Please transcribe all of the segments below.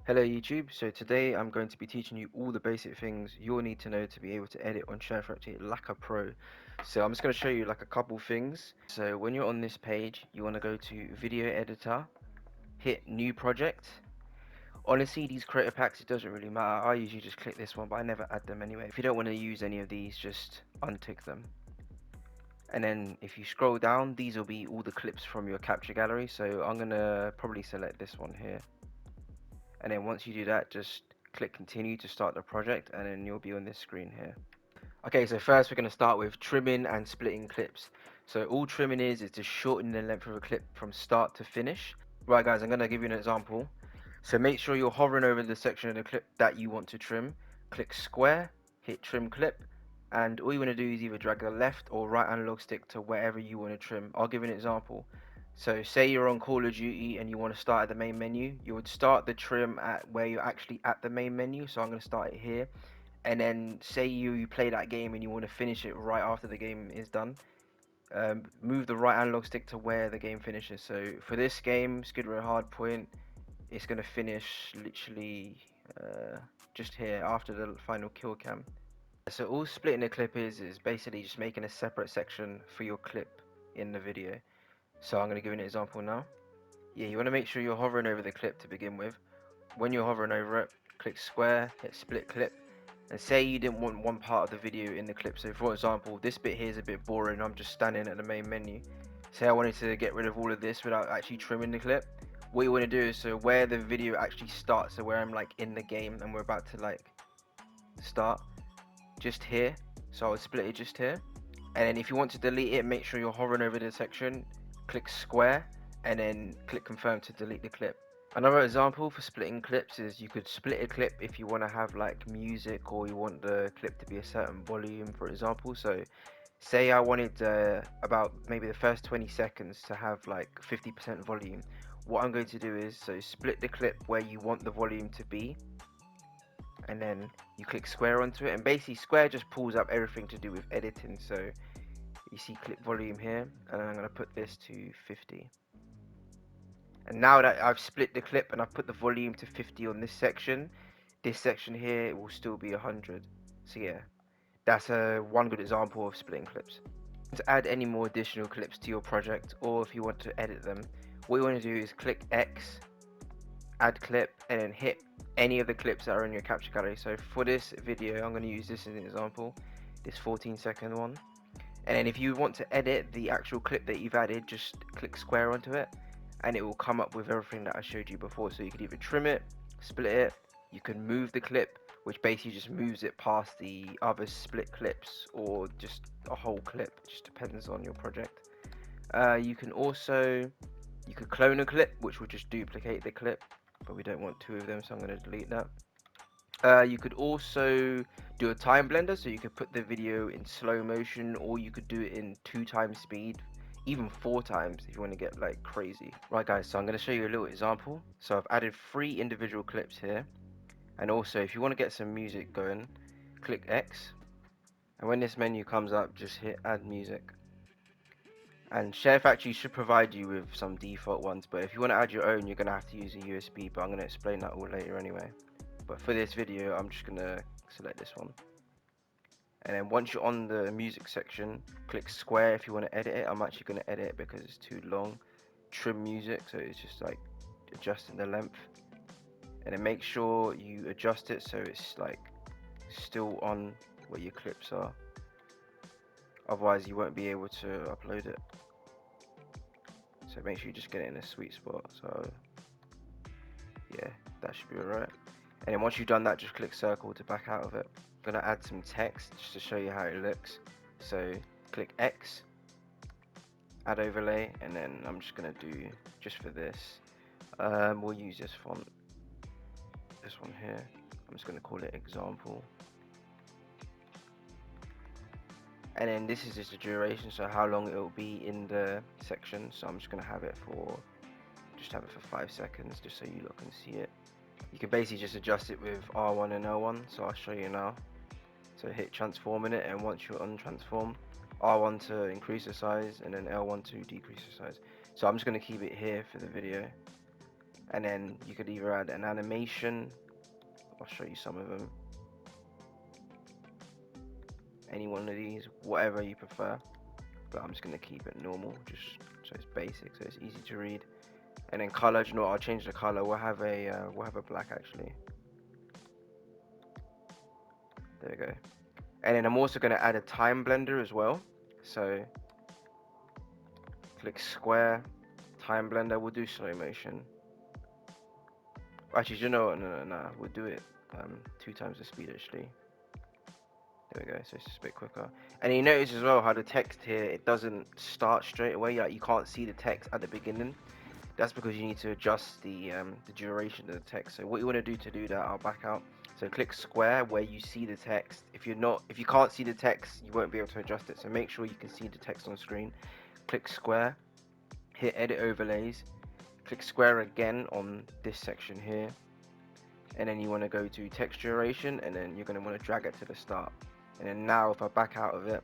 Hello YouTube, so today I'm going to be teaching you all the basic things you'll need to know to be able to edit on SHAREFactory like a pro. So I'm just going to show you like a couple things. So when you're on this page, you want to go to video editor, hit new project. Honestly, these creator packs, it doesn't really matter. I usually just click this one, but I never add them anyway. If you don't want to use any of these, just untick them. And then if you scroll down, these will be all the clips from your capture gallery. So I'm going to probably select this one here. And then once you do that, just click continue to start the project, and then you'll be on this screen here. Okay, so first we're going to start with trimming and splitting clips. So all trimming is to shorten the length of a clip from start to finish. Right guys, I'm going to give you an example. So make sure you're hovering over the section of the clip that you want to trim. Click square, hit trim clip, and all you want to do is either drag the left or right analog stick to wherever you want to trim. I'll give you an example. So say you're on Call of Duty and you want to start at the main menu, you would start the trim at where you're actually at the main menu. So I'm going to start it here. And then say you play that game and you want to finish it right after the game is done. Move the right analog stick to where the game finishes. So for this game, Skid Row Hardpoint, it's going to finish literally just here after the final kill cam. So all splitting the clip is basically just making a separate section for your clip in the video. So I'm going to give you an example now. Yeah, you want to make sure you're hovering over the clip to begin with. When you're hovering over it, click square, hit split clip, and say you didn't want one part of the video in the clip. So for example, this bit here is a bit boring, I'm just standing at the main menu. Say I wanted to get rid of all of this without actually trimming the clip. What you want to do is, so where the video actually starts, so where I'm like in the game and we're about to like start, just here. So I would split it just here. And then if you want to delete it, make sure you're hovering over the section, click square, and then click confirm to delete the clip. Another example for splitting clips is you could split a clip if you want to have like music, or you want the clip to be a certain volume, for example. So say I wanted about maybe the first 20 seconds to have like 50% volume. What I'm going to do is, so split the clip where you want the volume to be, and then you click square onto it, and basically square just pulls up everything to do with editing. So you see clip volume here, and I'm going to put this to 50. And now that I've split the clip and I've put the volume to 50 on this section here will still be 100. So yeah, that's one good example of splitting clips. To add any more additional clips to your project, or if you want to edit them, what you want to do is click X, add clip, and then hit any of the clips that are in your capture gallery. So for this video, I'm going to use this as an example, this 14-second one. And then if you want to edit the actual clip that you've added, just click square onto it, and it will come up with everything that I showed you before. So you could either trim it, split it, you can move the clip, which basically just moves it past the other split clips, or just a whole clip, just depends on your project. You can also, you could clone a clip, which will just duplicate the clip, but we don't want two of them, so I'm going to delete that. You could also do a time blender, so you could put the video in slow motion, or you could do it in 2x speed, even 4x if you want to get like crazy. Right guys, so I'm going to show you a little example. So I've added 3 individual clips here, and also if you want to get some music going, click X, and when this menu comes up, just hit add music. And SHAREFactory should provide you with some default ones, but if you want to add your own, you're going to have to use a USB, but I'm going to explain that all later anyway. But for this video, I'm just going to select this one. And then once you're on the music section, click square if you want to edit it. I'm actually going to edit it because it's too long. Trim music, so it's just like adjusting the length. And then make sure you adjust it so it's like still on where your clips are. Otherwise you won't be able to upload it. So make sure you just get it in a sweet spot. So yeah, that should be alright. And then once you've done that, just click circle to back out of it. I'm going to add some text just to show you how it looks. So click X, add overlay, and then I'm just going to do, just for this, we'll use this font, this one here. I'm just going to call it example. And then this is just the duration, so how long it will be in the section. So I'm just going to have it for, just have it for 5 seconds, just so you look and see it. You can basically just adjust it with R1 and L1, so I'll show you now. So hit transform in it, and once you're on transform, R1 to increase the size, and then L1 to decrease the size. So I'm just going to keep it here for the video. And then you could either add an animation. I'll show you some of them. Any one of these, whatever you prefer. But I'm just gonna keep it normal, just so it's basic, so it's easy to read. And then color, you know what, I'll change the color. We'll have a black actually. There we go. And then I'm also gonna add a time blender as well. So click square, time blender. We'll do slow motion. Actually, you know what? No. We'll do it 2 times the speed actually. There we go, so it's just a bit quicker. And you notice as well how the text here, it doesn't start straight away. Like you can't see the text at the beginning. That's because you need to adjust the duration of the text. So what you want to do that, I'll back out. So click square where you see the text. If you can't see the text, you won't be able to adjust it. So make sure you can see the text on screen. Click square, hit edit overlays, click square again on this section here, and then you want to go to text duration, and then you're going to want to drag it to the start. And then now if I back out of it,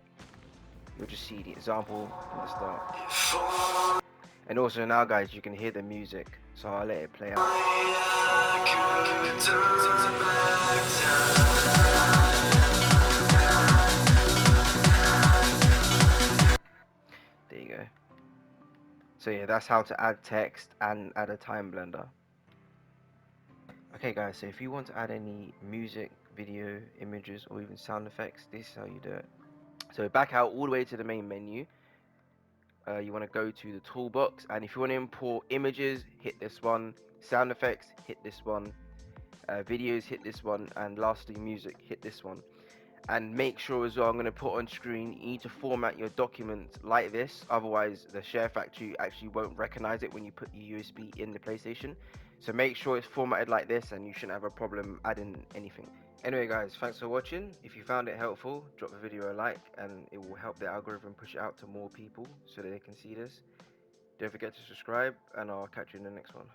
you'll just see the example from the start. And also now guys, you can hear the music, so I'll let it play out. There you go. So yeah, that's how to add text and add a time blender. Okay guys, so if you want to add any music, video, images, or even sound effects, this is how you do it. So back out all the way to the main menu. You want to go to the toolbox, and if you want to import images, hit this one. Sound effects, hit this one. Videos, hit this one. And lastly, music, hit this one. And make sure as well, I'm going to put on screen, you need to format your document like this, otherwise the SHAREFactory actually won't recognize it when you put the USB in the PlayStation. So make sure it's formatted like this, and you shouldn't have a problem adding anything. Anyway guys, thanks for watching. If you found it helpful, drop the video a like, and it will help the algorithm push it out to more people so that they can see this. Don't forget to subscribe, and I'll catch you in the next one.